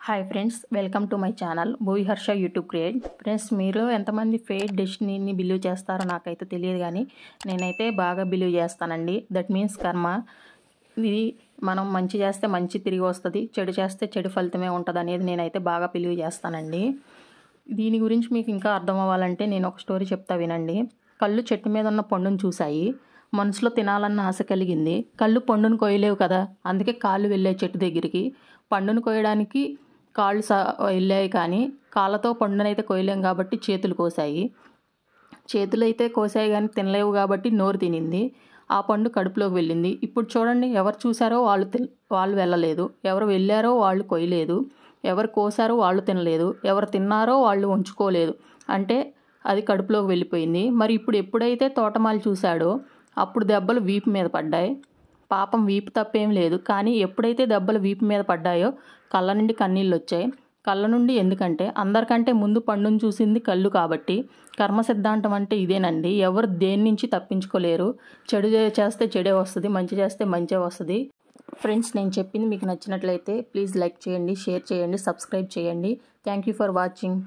Hi friends, welcome to my channel Bhuvi Harsha YouTube create. Friends, మీరు ఎంతమంది fate డెస్టినీని believe చేస్తారో నాకైతే తెలియదు, కానీ నేనైతే బాగా బిలీవ్ చేస్తానండి. దట్ మీన్స్ కర్మ. ఇది మనం మంచి చేస్తే మంచి తిరిగి వస్తుంది, చెడు చేస్తే చెడు ఫలితమే ఉంటుంది అనేది నేనైతే బాగా బిలీవ్ చేస్తానండి. దీని గురించి మీకు ఇంకా అర్థం అవ్వాలంటే నేను ఒక స్టోరీ చెప్తా వినండి. కళ్ళు చెట్టు మీద ఉన్న పండును చూశాయి. మనసులో తినాలన్న ఆశ కలిగింది. కళ్ళు పండును కొయ్యలేవు కదా, అందుకే కాళ్ళు వెళ్ళాయి చెట్టు దగ్గరికి. పండును కొయ్యడానికి కాళ్ళు వెళ్ళాయి, కానీ కాళ్ళతో పండునైతే కొయ్యలేం కాబట్టి చేతులు కోసాయి. చేతులు అయితే కోసాయి కానీ తినలేవు కాబట్టి నోరు తినింది. ఆ పండు కడుపులోకి వెళ్ళింది. ఇప్పుడు చూడండి, ఎవరు చూసారో వాళ్ళు వెళ్ళలేదు, ఎవరు వెళ్ళారో వాళ్ళు కొయ్యలేదు, ఎవరు కోసారో వాళ్ళు తినలేదు, ఎవరు తిన్నారో వాళ్ళు ఉంచుకోలేదు. అంటే అది కడుపులోకి వెళ్ళిపోయింది. మరి ఇప్పుడు ఎప్పుడైతే తోటమాలి చూశాడో అప్పుడు దెబ్బలు వీపు మీద పడ్డాయి. పాపం వీపు తప్పేం లేదు, కానీ ఎప్పుడైతే దెబ్బలు వీపు మీద పడ్డాయో కళ్ళ నుండి కన్నీళ్ళు వచ్చాయి. కళ్ళ నుండి ఎందుకంటే అందరికంటే ముందు పండును చూసింది కళ్ళు కాబట్టి. కర్మ సిద్ధాంతం అంటే ఇదేనండి. ఎవరు దేని నుంచి తప్పించుకోలేరు. చెడు చేస్తే చెడే వస్తుంది, మంచి చేస్తే మంచే వస్తుంది. ఫ్రెండ్స్, నేను చెప్పింది మీకు నచ్చినట్లయితే ప్లీజ్ లైక్ చేయండి, షేర్ చేయండి, సబ్స్క్రైబ్ చేయండి. Thank you for watching.